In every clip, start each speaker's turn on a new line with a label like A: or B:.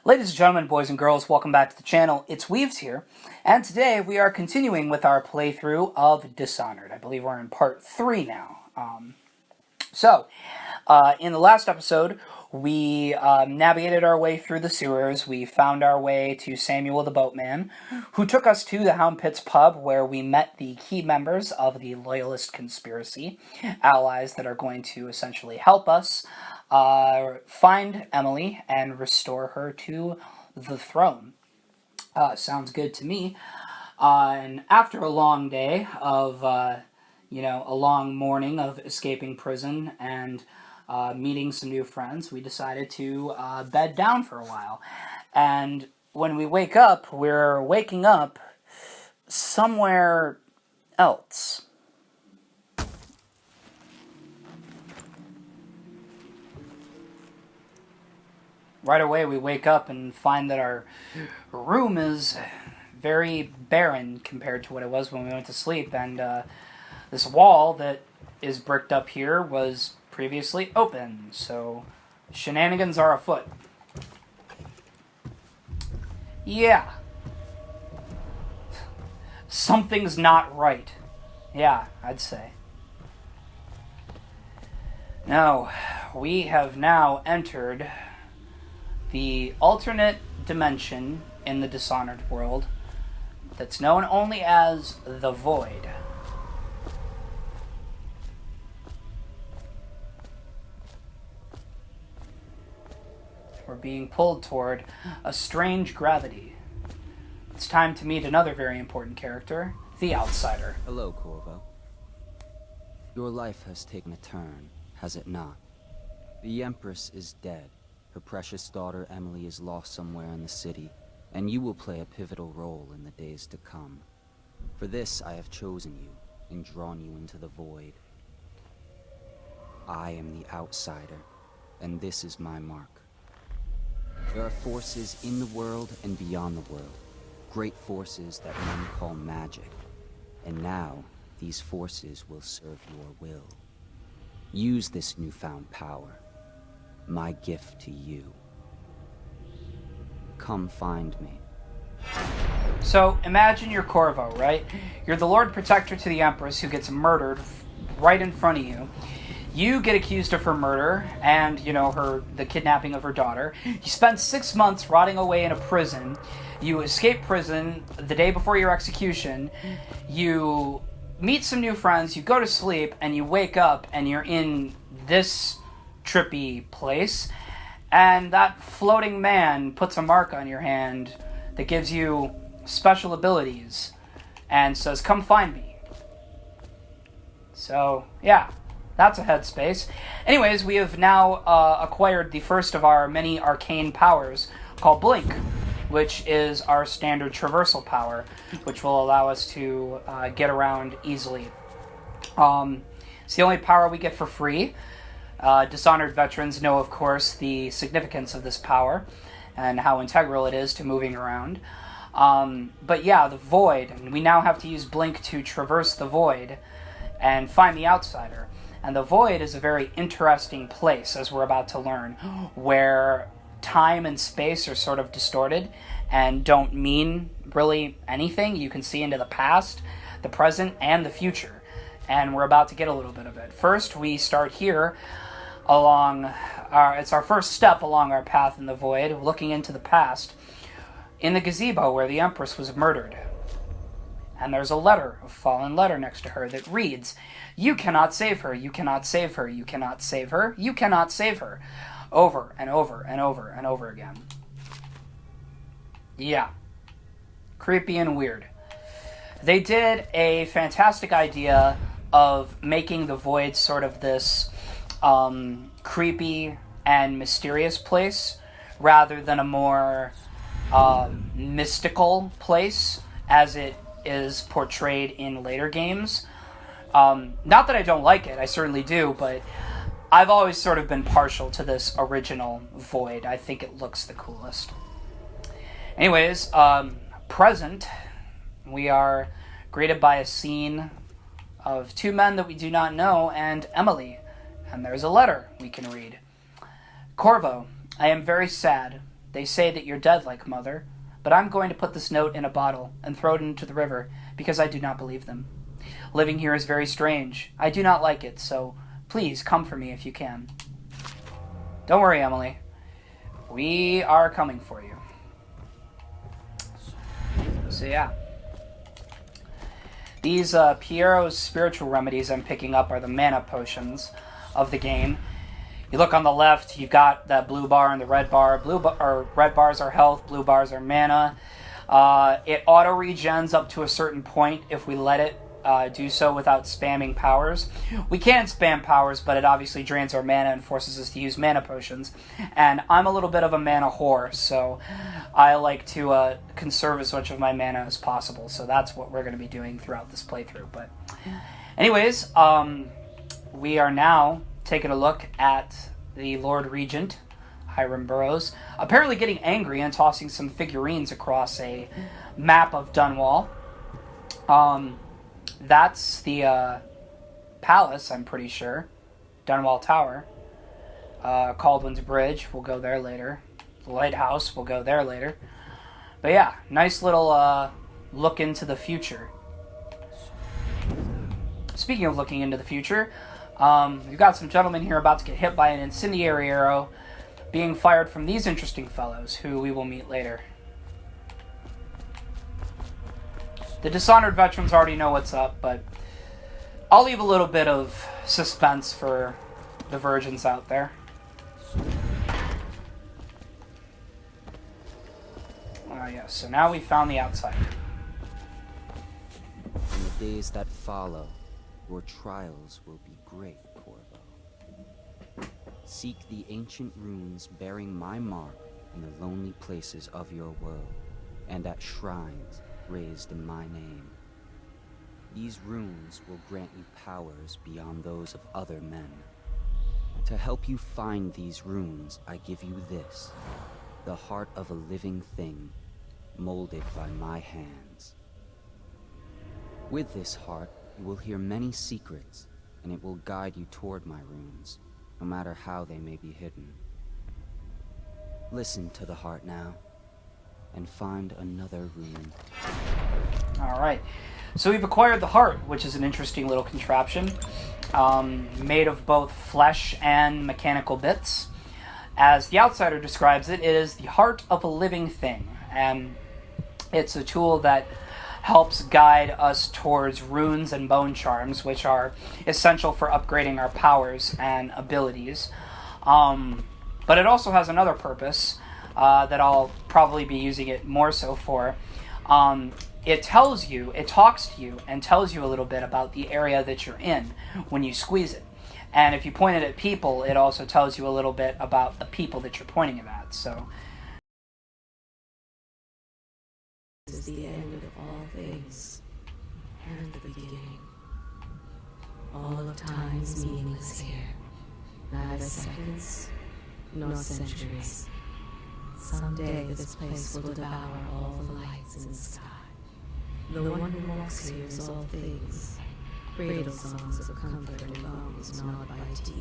A: Ladies and gentlemen, boys and girls, welcome back to the channel. It's Weaves here, and today we are continuing with our playthrough of Dishonored. I believe we're in part 3 now. In the last episode, we navigated our way through the sewers. We found our way to Samuel the Boatman, who took us to the Hound Pits pub, where we met the key members of the Loyalist Conspiracy, allies that are going to essentially help us find Emily and restore her to the throne. Sounds good to me. And after a long day of, a long morning of escaping prison and meeting some new friends, we decided to bed down for a while. And when we wake up, we're waking up somewhere else. Right away, we wake up and find that our room is very barren compared to what it was when we went to sleep, and this wall that is bricked up here was previously open, so shenanigans are afoot. Yeah. Something's not right. Yeah, I'd say. No, we have now entered the alternate dimension in the Dishonored world that's known only as the Void. We're being pulled toward a strange gravity. It's time to meet another very important character, the Outsider.
B: Hello, Corvo. Your life has taken a turn, has it not? The Empress is dead. Her precious daughter Emily is lost somewhere in the city, and you will play a pivotal role in the days to come. For this, I have chosen you and drawn you into the Void. I am the Outsider, and this is my mark. There are forces in the world and beyond the world, great forces that men call magic, and now these forces will serve your will. Use this newfound power, my gift to you. Come find me.
A: So, imagine you're Corvo, right? You're the Lord Protector to the Empress who gets murdered right in front of you. You get accused of her murder and, the kidnapping of her daughter. You spend 6 months rotting away in a prison. You escape prison the day before your execution. You meet some new friends, you go to sleep, and you wake up and you're in this trippy place, and that floating man puts a mark on your hand that gives you special abilities and says, "Come find me." So, yeah, that's a headspace. Anyways, we have now acquired the first of our many arcane powers called Blink, which is our standard traversal power, which will allow us to get around easily. It's the only power we get for free. Dishonored veterans know, of course, the significance of this power and how integral it is to moving around. But yeah, the Void, and we now have to use Blink to traverse the Void and find the Outsider. And the Void is a very interesting place, as we're about to learn, where time and space are sort of distorted and don't mean really anything. You can see into the past, the present, and the future. And we're about to get a little bit of it. First, we start here it's our first step along our path in the Void, looking into the past, in the gazebo where the Empress was murdered. And there's a fallen letter next to her that reads, "You cannot save her, you cannot save her, you cannot save her, you cannot save her," over and over and over and over again. Yeah. Creepy and weird. They did a fantastic idea of making the Void sort of this creepy and mysterious place rather than a more mystical place as it is portrayed in later games. Not that I don't like it, I certainly do, but I've always sort of been partial to this original Void. I think it looks the coolest. Anyways, present, we are greeted by a scene of two men that we do not know and Emily. And there's a letter we can read. "Corvo, I am very sad. They say that you're dead like Mother, but I'm going to put this note in a bottle and throw it into the river because I do not believe them. Living here is very strange. I do not like it, so please come for me if you can. Don't worry, Emily. We are coming for you. So yeah. These Piero's spiritual remedies I'm picking up are the mana potions of the game. You look on the left, you've got that blue bar and the red bar. Red bars are health, blue bars are mana. It auto-regens up to a certain point if we let it do so without spamming powers. We can spam powers, but it obviously drains our mana and forces us to use mana potions. And I'm a little bit of a mana whore, so I like to conserve as much of my mana as possible. So that's what we're going to be doing throughout this playthrough. But anyways, we are now taking a look at the Lord Regent, Hiram Burroughs, apparently getting angry and tossing some figurines across a map of Dunwall. That's the palace, I'm pretty sure. Dunwall Tower. Kaldwin's Bridge, we'll go there later. The lighthouse, we'll go there later. But yeah, nice little look into the future. Speaking of looking into the future, we've got some gentlemen here about to get hit by an incendiary arrow being fired from these interesting fellows, who we will meet later. The Dishonored veterans already know what's up, but I'll leave a little bit of suspense for the virgins out there. Yes, so now we found the outside.
B: In the days that follow, your trials will be great, Corvo. Seek the ancient runes bearing my mark in the lonely places of your world, and at shrines raised in my name. These runes will grant you powers beyond those of other men. To help you find these runes, I give you this, the heart of a living thing, molded by my hands. With this heart, you will hear many secrets, and it will guide you toward my runes, no matter how they may be hidden. Listen to the heart now, and find another rune.
A: Alright, so we've acquired the heart, which is an interesting little contraption, made of both flesh and mechanical bits. As the Outsider describes it, it is the heart of a living thing, and it's a tool that helps guide us towards runes and bone charms, which are essential for upgrading our powers and abilities. But it also has another purpose that I'll probably be using it more so for. It talks to you, and tells you a little bit about the area that you're in when you squeeze it. And if you point it at people, it also tells you a little bit about the people that you're pointing it at. So
C: This is the end of all things, and the beginning. All of time is meaningless here. Neither seconds, nor centuries. Someday this place will devour all the lights in the sky. The one who walks here is all things. Cradle songs of comfort and bones gnawed by teeth.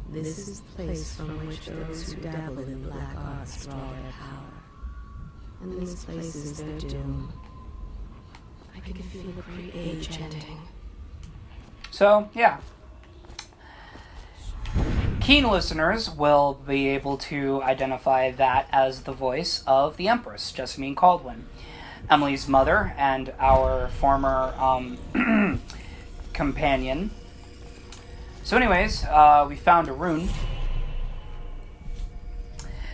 C: This is the place from which those who dabble in black arts draw their power. And this place is their doom. I can feel the great age ending.
A: So, yeah. Keen listeners will be able to identify that as the voice of the Empress, Jessamine Kaldwin, Emily's mother and our former companion. So anyways, we found a rune.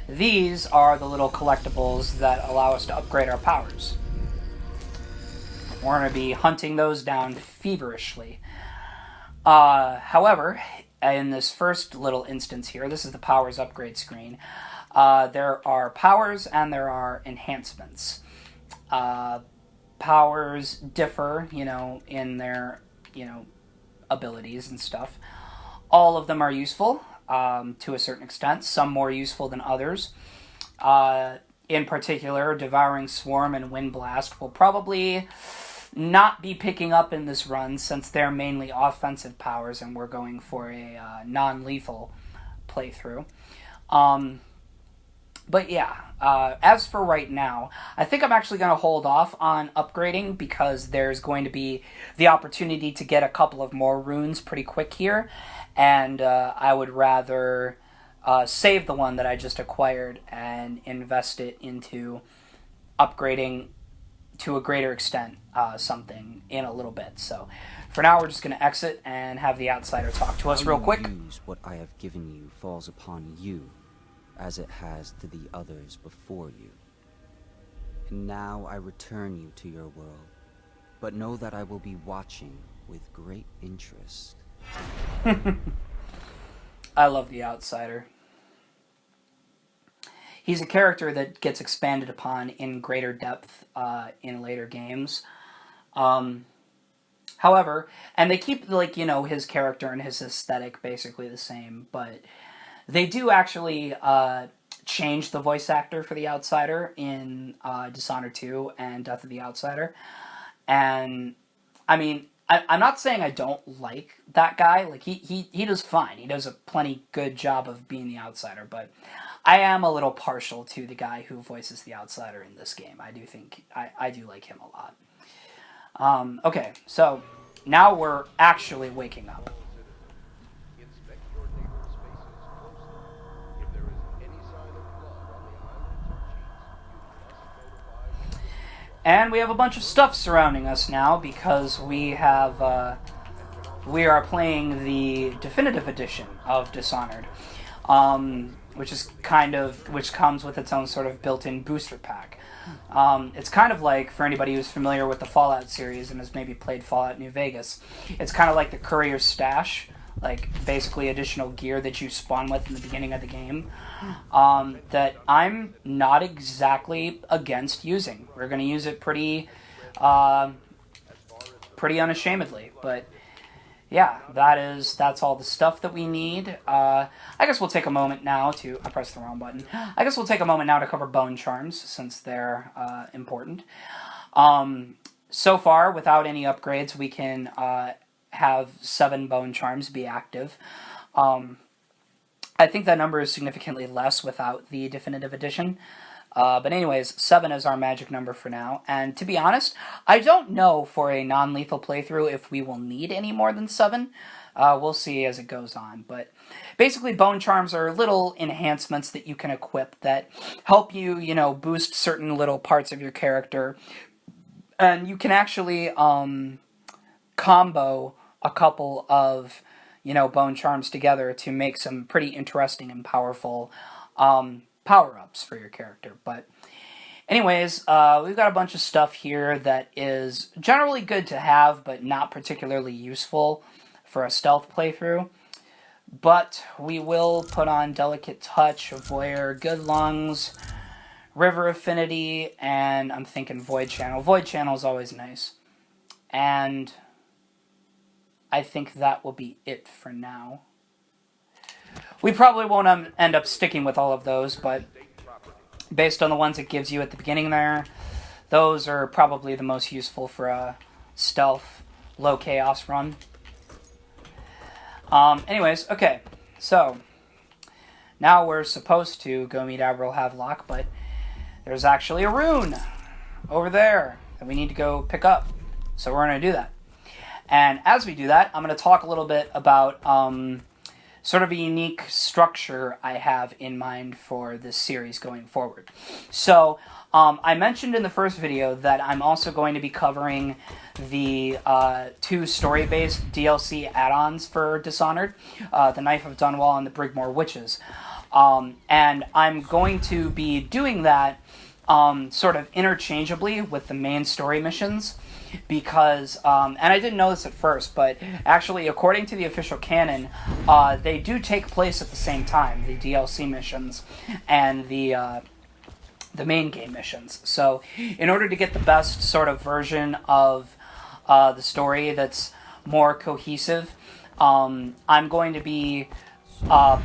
A: These are the little collectibles that allow us to upgrade our powers. We're going to be hunting those down feverishly. However, in this first little instance here, this is the powers upgrade screen, there are powers and there are enhancements. Powers differ, in their, abilities and stuff. All of them are useful. To a certain extent, some more useful than others. In particular, Devouring Swarm and Wind Blast will probably not be picking up in this run since they're mainly offensive powers and we're going for a non-lethal playthrough. But yeah, as for right now, I think I'm actually going to hold off on upgrading because there's going to be the opportunity to get a couple of more runes pretty quick here, and I would rather save the one that I just acquired and invest it into upgrading to a greater extent something in a little bit. So for now, we're just going to exit and have the outsider talk to us real quick.
B: Use what I have given you falls upon you, as it has to the others before you. And now I return you to your world, but know that I will be watching with great interest.
A: I love the outsider. He's a character that gets expanded upon in greater depth in later games. However, and they keep, like, you know, his character and his aesthetic basically the same, but they do actually change the voice actor for the outsider in Dishonored 2 and Death of the Outsider. And, I mean, I'm not saying I don't like that guy. Like, he does fine. He does a plenty good job of being the outsider, but I am a little partial to the guy who voices the outsider in this game. I do think, I do like him a lot. Okay, so now we're actually waking up. And we have a bunch of stuff surrounding us now because we are playing the definitive edition of Dishonored, which comes with its own sort of built-in booster pack. It's kind of like, for anybody who's familiar with the Fallout series and has maybe played Fallout New Vegas, it's kind of like the Courier's Stash, like basically additional gear that you spawn with in the beginning of the game, that I'm not exactly against using. We're going to use it pretty unashamedly, but yeah, that's all the stuff that we need. I guess we'll take a moment now to... I pressed the wrong button. I guess we'll take a moment now to cover bone charms, since they're important. So far, without any upgrades, we can have 7 bone charms be active. I think that number is significantly less without the definitive edition. But anyways, 7 is our magic number for now. And to be honest, I don't know for a non-lethal playthrough if we will need any more than 7. We'll see as it goes on. But basically, bone charms are little enhancements that you can equip that help you, you know, boost certain little parts of your character. And you can actually combo a couple of, you know, bone charms together to make some pretty interesting and powerful power-ups for your character. But anyways, we've got a bunch of stuff here that is generally good to have, but not particularly useful for a stealth playthrough. But we will put on Delicate Touch, Voyeur, Good Lungs, River Affinity, and I'm thinking Void Channel. Void Channel is always nice. And I think that will be it for now. We probably won't end up sticking with all of those, but based on the ones it gives you at the beginning there, those are probably the most useful for a stealth, low chaos run. Anyways, okay, so now we're supposed to go meet Admiral Havelock, but there's actually a rune over there that we need to go pick up, so we're going to do that. And as we do that, I'm going to talk a little bit about sort of a unique structure I have in mind for this series going forward. So, I mentioned in the first video that I'm also going to be covering the 2 story-based DLC add-ons for Dishonored, the Knife of Dunwall and the Brigmore Witches. And I'm going to be doing that sort of interchangeably with the main story missions, because, and I didn't know this at first, but actually, according to the official canon, they do take place at the same time, the DLC missions and the main game missions. So, in order to get the best sort of version of the story that's more cohesive, I'm going to be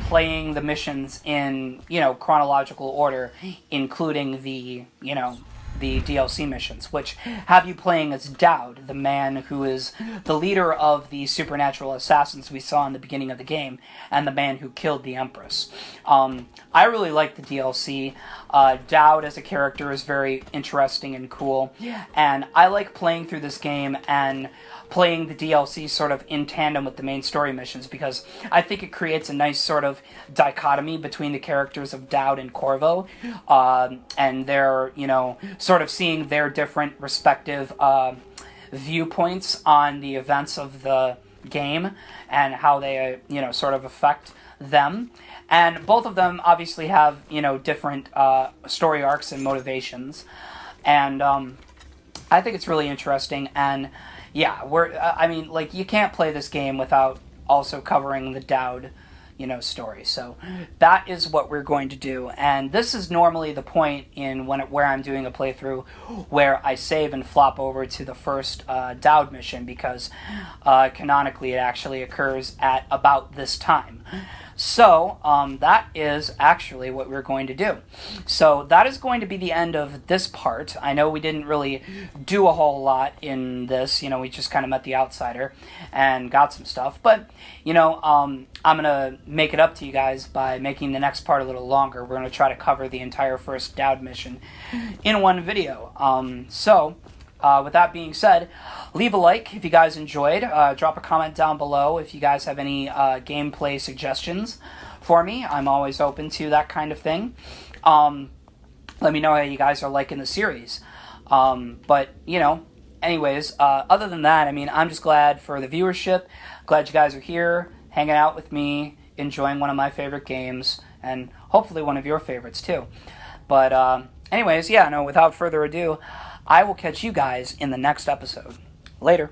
A: playing the missions in, you know, chronological order, including the, you know, the DLC missions, which have you playing as Dowd, the man who is the leader of the supernatural assassins we saw in the beginning of the game, and the man who killed the Empress. I really like the DLC. Dowd as a character is very interesting and cool, and I like playing through this game and playing the DLC sort of in tandem with the main story missions, because I think it creates a nice sort of dichotomy between the characters of Dowd and Corvo, and they're, sort of seeing their different respective viewpoints on the events of the game and how they, sort of affect them. And both of them obviously have, different story arcs and motivations. And I think it's really interesting. And yeah, you can't play this game without also covering the Dowd, story. So that is what we're going to do. And this is normally the point in where I'm doing a playthrough where I save and flop over to the first Dowd mission, because canonically it actually occurs at about this time. So that is actually what we're going to do. So that is going to be the end of this part. I know we didn't really do a whole lot in this. We just kind of met the outsider and got some stuff. But, I'm going to make it up to you guys by making the next part a little longer. We're going to try to cover the entire first Dowd mission in one video. With that being said, leave a like if you guys enjoyed. Drop a comment down below if you guys have any gameplay suggestions for me. I'm always open to that kind of thing. Let me know how you guys are liking the series. Anyways, other than that, I'm just glad for the viewership. Glad you guys are here, hanging out with me, enjoying one of my favorite games, and hopefully one of your favorites too. But anyways, without further ado, I will catch you guys in the next episode. Later.